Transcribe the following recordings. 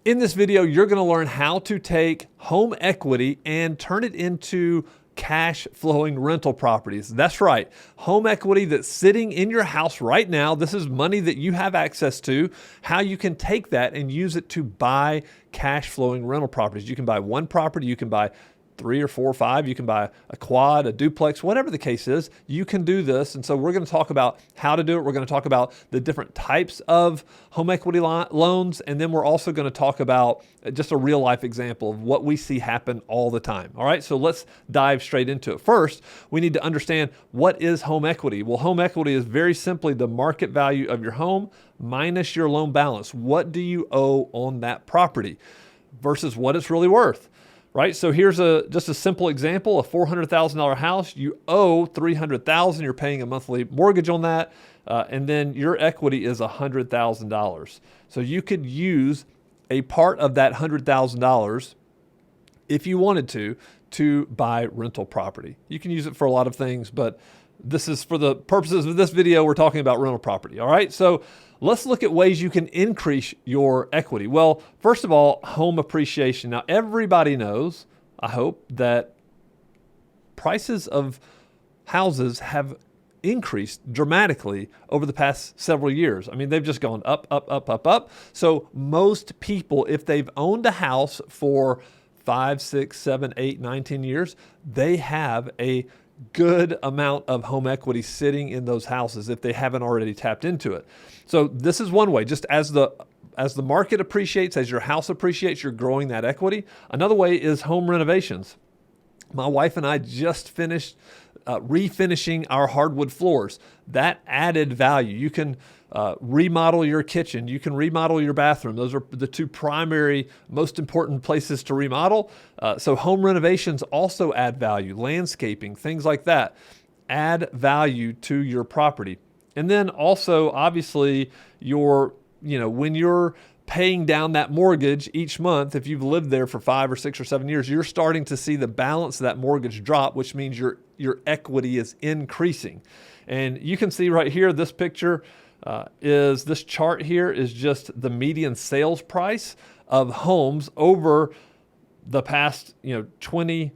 In this video, you're going to learn how to take home equity and turn it into cash flowing rental properties. That's right. Home equity that's sitting in your house right now. This is money that you have access to, how you can take that and use it to buy cash flowing rental properties. You can buy one property, you can buy 3 or 4 or 5, you can buy a quad, a duplex, whatever the case is, you can do this. And so we're going to talk about how to do it. We're going to talk about the different types of home equity loans. And then we're also going to talk about just a real life example of what we see happen all the time. All right, so let's dive straight into it. First, we need to understand what is home equity. Well, home equity is very simply the market value of your home minus your loan balance. What do you owe on that property versus what it's really worth? Right, so here's just a simple example: a $400,000 house, you owe $300,000. You're paying a monthly mortgage on that, and then your equity is $100,000. So you could use a part of that $100,000 if you wanted to buy rental property. You can use it for a lot of things, but this is for the purposes of this video. We're talking about rental property. All right, so let's look at ways you can increase your equity. Well, first of all, home appreciation. Now, everybody knows, I hope, that prices of houses have increased dramatically over the past several years. I mean, they've just gone up, up, up, up, up. So most people, if they've owned a house for 5, 6, 7, 8, 9, 10 years, they have a good amount of home equity sitting in those houses if they haven't already tapped into it. So this is one way. Just as the market appreciates, as your house appreciates, you're growing that equity. Another way is home renovations. My wife and I just finished refinishing our hardwood floors. That added value. You can remodel your kitchen. You can remodel your bathroom. Those are the two primary, most important places to remodel. So home renovations also add value. Landscaping, things like that, add value to your property. And then also, obviously, when you're paying down that mortgage each month, if you've lived there for 5 or 6 or 7 years, you're starting to see the balance of that mortgage drop, which means your equity is increasing. And you can see right here, this picture this chart here is just the median sales price of homes over the past 20,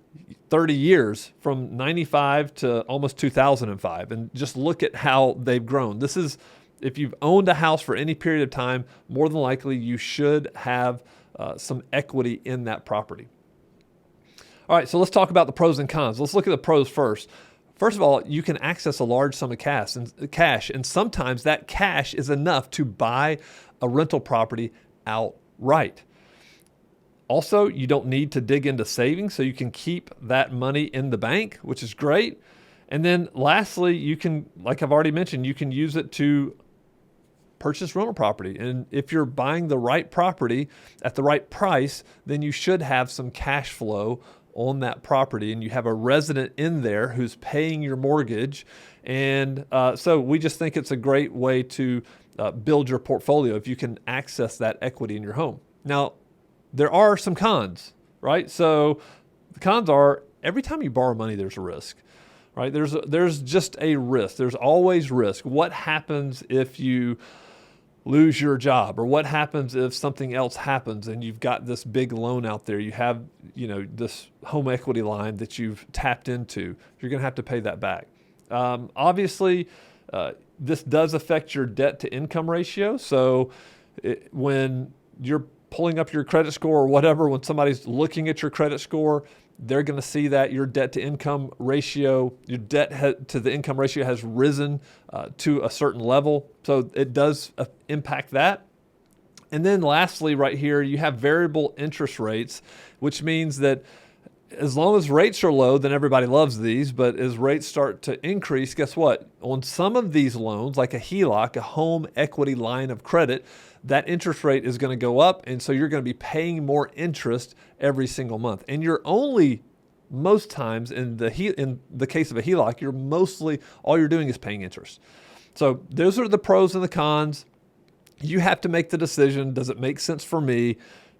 30 years, from 95 to almost 2005. And just look at how they've grown. This is, if you've owned a house for any period of time, more than likely you should have some equity in that property. All right, so let's talk about the pros and cons. Let's look at the pros first. First of all, you can access a large sum of cash, and sometimes that cash is enough to buy a rental property outright. Also, you don't need to dig into savings, so you can keep that money in the bank, which is great. And then lastly, you can, like I've already mentioned, you can use it to purchase rental property. And if you're buying the right property at the right price, then you should have some cash flow on that property, and you have a resident in there who's paying your mortgage. And so we just think it's a great way to build your portfolio if you can access that equity in your home. Now, there are some cons, right? So the cons are, every time you borrow money, there's a risk, right? There's just a risk. There's always risk. What happens if you lose your job, or what happens if something else happens and you've got this big loan out there? You have, this home equity line that you've tapped into. You're going to have to pay that back. Obviously, this does affect your debt to income ratio. So when you're pulling up your credit score or whatever, when somebody's looking at your credit score, they're going to see that your debt to income ratio, your debt to the income ratio has risen to a certain level. So it does impact that. And then lastly, right here, you have variable interest rates, which means that as long as rates are low, then everybody loves these. But as rates start to increase, guess what? On some of these loans, like a HELOC, a home equity line of credit, that interest rate is going to go up. And so you're going to be paying more interest every single month. And you're only, most times in the case of a HELOC, all you're doing is paying interest. So those are the pros and the cons. You have to make the decision. Does it make sense for me?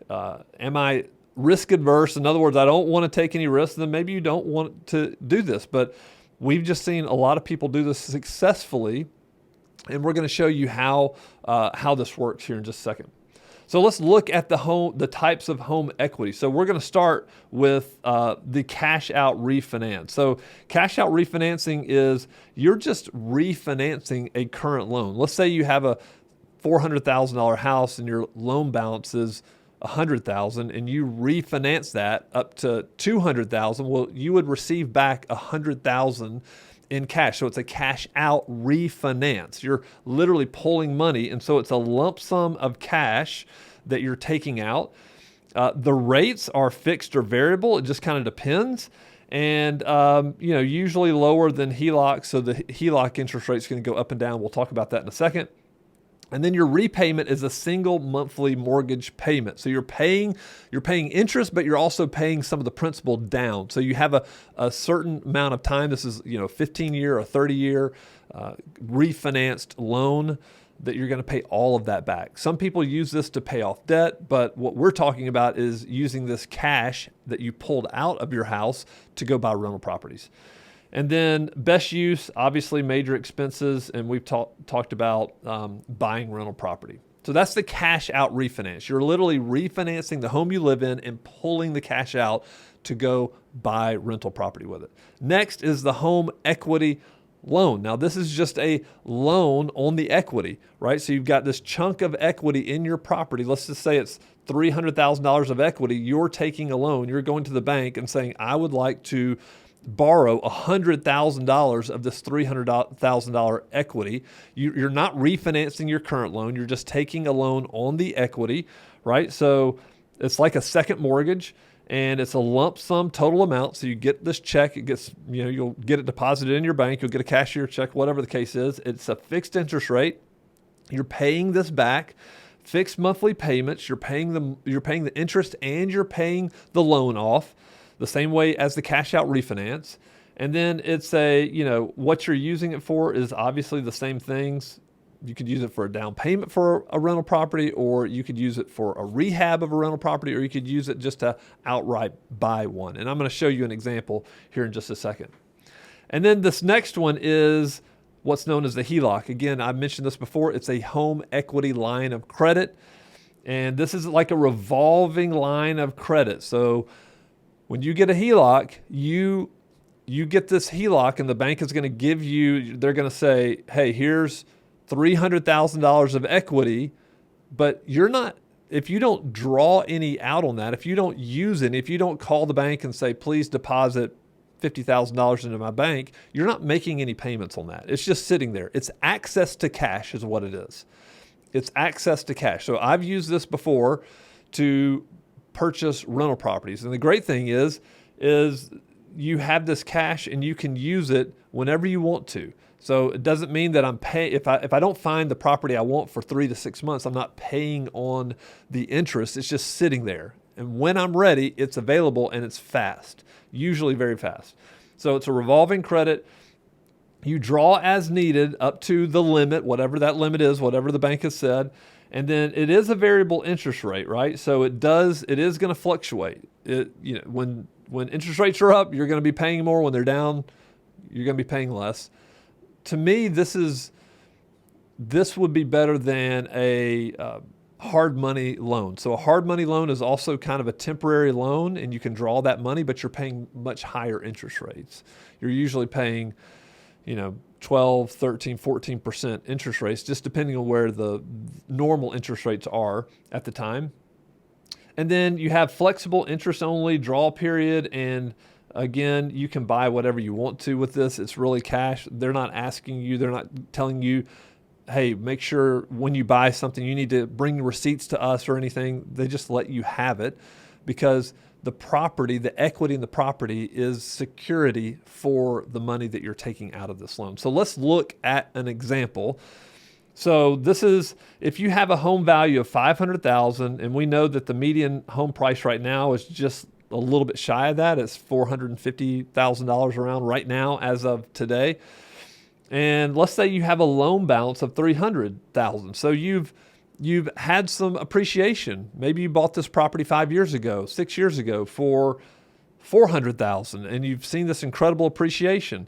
Am I risk adverse? In other words, I don't want to take any risks. Then maybe you don't want to do this. But we've just seen a lot of people do this successfully, and we're going to show you how this works here in just a second. So let's look at the types of home equity. So we're going to start with the cash out refinance. So cash out refinancing is you're just refinancing a current loan. Let's say you have a $400,000 house and your loan balance is $100,000 and you refinance that up to $200,000. Well, you would receive back $100,000 in cash. So it's a cash out refinance. You're literally pulling money. And so it's a lump sum of cash that you're taking out. The rates are fixed or variable. It just kind of depends. And, usually lower than HELOC. So the HELOC interest rate is going to go up and down. We'll talk about that in a second. And then your repayment is a single monthly mortgage payment. So you're paying interest, but you're also paying some of the principal down. So you have a certain amount of time. This is 15-year or 30-year refinanced loan that you're going to pay all of that back. Some people use this to pay off debt, but what we're talking about is using this cash that you pulled out of your house to go buy rental properties. And then best use, obviously major expenses, and we've talked about buying rental property. So that's the cash out refinance. You're literally refinancing the home you live in and pulling the cash out to go buy rental property with it. Next is the home equity loan. Now this is just a loan on the equity, right? So you've got this chunk of equity in your property. Let's just say it's $300,000 of equity. You're taking a loan. You're going to the bank and saying, I would like to borrow $100,000 of this $300,000 equity. You're not refinancing your current loan. You're just taking a loan on the equity, right? So it's like a second mortgage, and it's a lump sum total amount. So you get this check. It gets, you'll get it deposited in your bank. You'll get a cashier check, whatever the case is. It's a fixed interest rate. You're paying this back. Fixed monthly payments. You're paying the interest, and you're paying the loan off the same way as the cash out refinance. And then it's what you're using it for is obviously the same things. You could use it for a down payment for a rental property, or you could use it for a rehab of a rental property, or you could use it just to outright buy one. And I'm going to show you an example here in just a second. And then this next one is what's known as the HELOC. Again, I mentioned this before. It's a home equity line of credit. And this is like a revolving line of credit. So when you get a HELOC, you get this HELOC, and the bank is going to give you, they're going to say, hey, here's $300,000 of equity, but if you don't draw any out on that, if you don't use it, if you don't call the bank and say, please deposit $50,000 into my bank, you're not making any payments on that. It's just sitting there. It's access to cash is what it is. It's access to cash. So I've used this before to purchase rental properties. And the great thing is you have this cash and you can use it whenever you want to. So it doesn't mean that I'm paying, if I don't find the property I want for 3 to 6 months, I'm not paying on the interest. It's just sitting there. And when I'm ready, it's available and it's fast, usually very fast. So it's a revolving credit. You draw as needed up to the limit, whatever that limit is, whatever the bank has said. And then it is a variable interest rate, right? So it is going to fluctuate. When interest rates are up, you're going to be paying more. When they're down, you're going to be paying less. To me, this would be better than a hard money loan. So a hard money loan is also kind of a temporary loan, and you can draw that money, but you're paying much higher interest rates. You're usually paying, 12, 13, 14% interest rates, just depending on where the normal interest rates are at the time. And then you have flexible interest only draw period. And again, you can buy whatever you want to with this. It's really cash. They're not asking you, they're not telling you, hey, make sure when you buy something, you need to bring receipts to us or anything. They just let you have it because the property, the equity in the property is security for the money that you're taking out of this loan. So let's look at an example. So this is, if you have a home value of $500,000, and we know that the median home price right now is just a little bit shy of that. It's $450,000 around right now as of today. And let's say you have a loan balance of $300,000. So you've had some appreciation. Maybe you bought this property 5 years ago, 6 years ago for $400,000, and you've seen this incredible appreciation.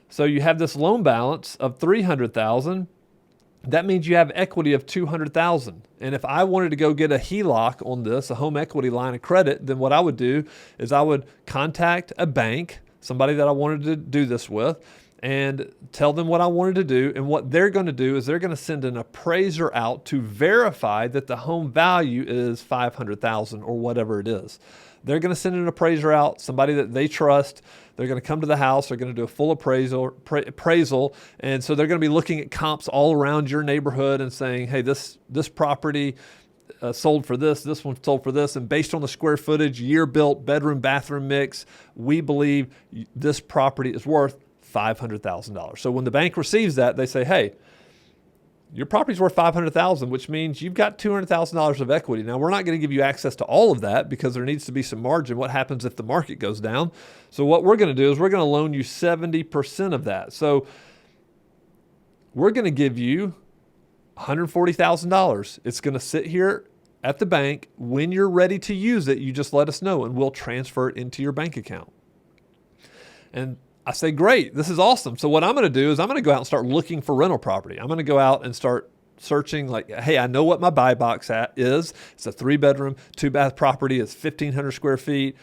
So you have this loan balance of $300,000, that means you have equity of $200,000. And if I wanted to go get a HELOC on this, a home equity line of credit, then what I would do is I would contact a bank, somebody that I wanted to do this with, and tell them what I wanted to do. And what they're going to do is they're going to send an appraiser out to verify that the home value is $500,000 or whatever it is. They're going to send an appraiser out, somebody that they trust. They're going to come to the house. They're going to do a full appraisal. And so they're going to be looking at comps all around your neighborhood and saying, hey, this property sold for this one sold for this. And based on the square footage, year built, bedroom, bathroom mix, we believe this property is worth $500,000. So when the bank receives that, they say, hey, your property's worth $500,000, which means you've got $200,000 of equity. Now, we're not going to give you access to all of that because there needs to be some margin. What happens if the market goes down? So what we're going to do is we're going to loan you 70% of that. So we're going to give you $140,000. It's going to sit here at the bank. When you're ready to use it, you just let us know and we'll transfer it into your bank account. And I say, great, this is awesome. So what I'm going to do is I'm going to go out and start looking for rental property. I'm going to go out and start searching like, hey, I know what my buy box is. It's a 3-bedroom, 2-bath property. It's 1,500 square feet.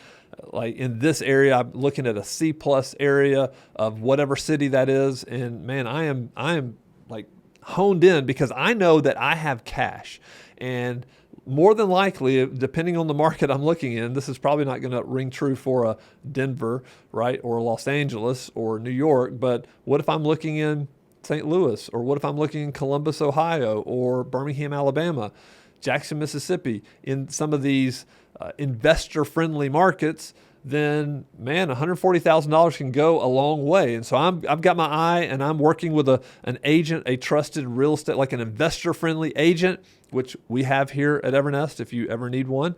Like in this area, I'm looking at a C+ area of whatever city that is. And man, I am like honed in because I know that I have cash. And more than likely, depending on the market I'm looking in, this is probably not going to ring true for a Denver, right, or Los Angeles or New York. But what if I'm looking in St. Louis, or what if I'm looking in Columbus, Ohio, or Birmingham, Alabama, Jackson, Mississippi, in some of these investor-friendly markets? Then man, $140,000 can go a long way. And so I've got my eye and I'm working with an agent, a trusted real estate, like an investor-friendly agent, which we have here at Evernest if you ever need one.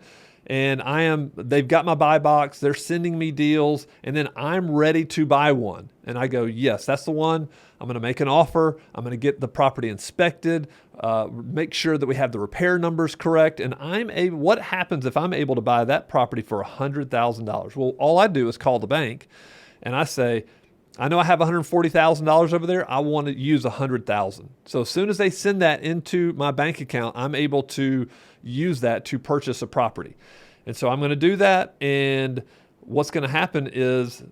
And they've got my buy box, they're sending me deals, and then I'm ready to buy one. And I go, yes, that's the one. I'm going to make an offer. I'm going to get the property inspected, make sure that we have the repair numbers correct. And what happens if I'm able to buy that property for $100,000? Well, all I do is call the bank and I say, I know I have $140,000 over there. I want to use $100,000. So as soon as they send that into my bank account, I'm able to use that to purchase a property. And so I'm going to do that. And what's going to happen is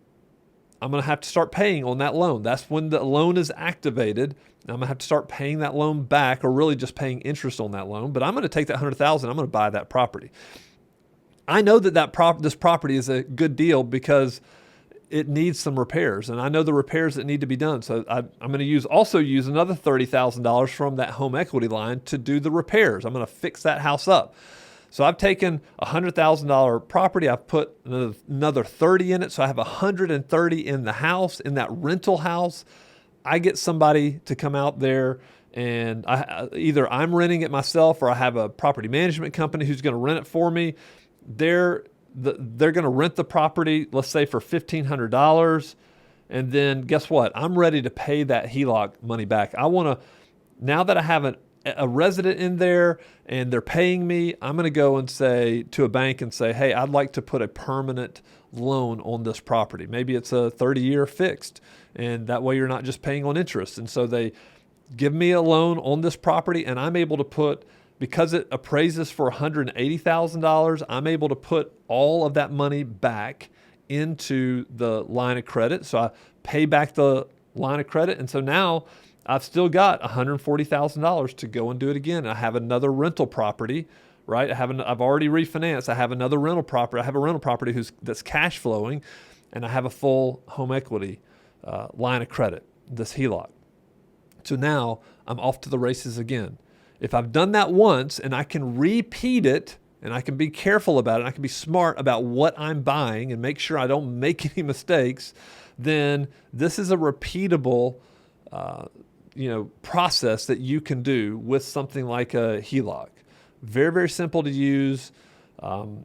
I'm going to have to start paying on that loan. That's when the loan is activated. I'm going to have to start paying that loan back, or really just paying interest on that loan. But I'm going to take that $100,000. I'm going to buy that property. I know that this property is a good deal because it needs some repairs, and I know the repairs that need to be done. So I'm going to also use another $30,000 from that home equity line to do the repairs. I'm going to fix that house up. So I've taken a $100,000 property. I've put another 30 in it. So I have 130 in the house, in that rental house. I get somebody to come out there, and either I'm renting it myself or I have a property management company who's going to rent it for me. They're going to rent the property, let's say for $1,500. And then guess what? I'm ready to pay that HELOC money back. Now that I have a resident in there and they're paying me, I'm going to go and say to a bank and say, hey, I'd like to put a permanent loan on this property. Maybe it's a 30-year fixed, and that way you're not just paying on interest. And so they give me a loan on this property, and I'm able to put, because it appraises for $180,000, I'm able to put all of that money back into the line of credit. So I pay back the line of credit. And so now I've still got $140,000 to go and do it again. I have another rental property, right? I've already refinanced. I have another rental property. I have a rental property that's cash flowing, and I have a full home equity line of credit, this HELOC. So now I'm off to the races again. If I've done that once and I can repeat it, and I can be careful about it, and I can be smart about what I'm buying and make sure I don't make any mistakes, then this is a repeatable process that you can do with something like a HELOC. Very, very simple to use. All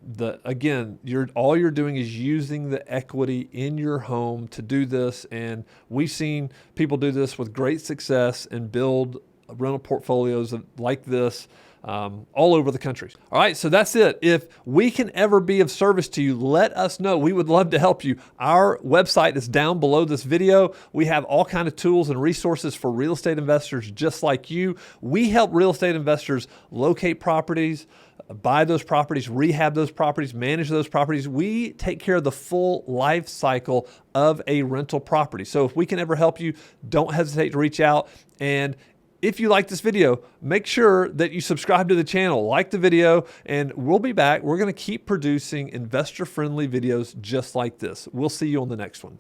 you're doing is using the equity in your home to do this. And we've seen people do this with great success and build rental portfolios like this all over the country. All right, so that's it. If we can ever be of service to you, let us know. We would love to help you. Our website is down below this video. We have all kinds of tools and resources for real estate investors just like you. We help real estate investors locate properties, buy those properties, rehab those properties, manage those properties. We take care of the full life cycle of a rental property. So if we can ever help you, don't hesitate to reach out. And if you like this video, make sure that you subscribe to the channel, like the video, and we'll be back. We're going to keep producing investor-friendly videos just like this. We'll see you on the next one.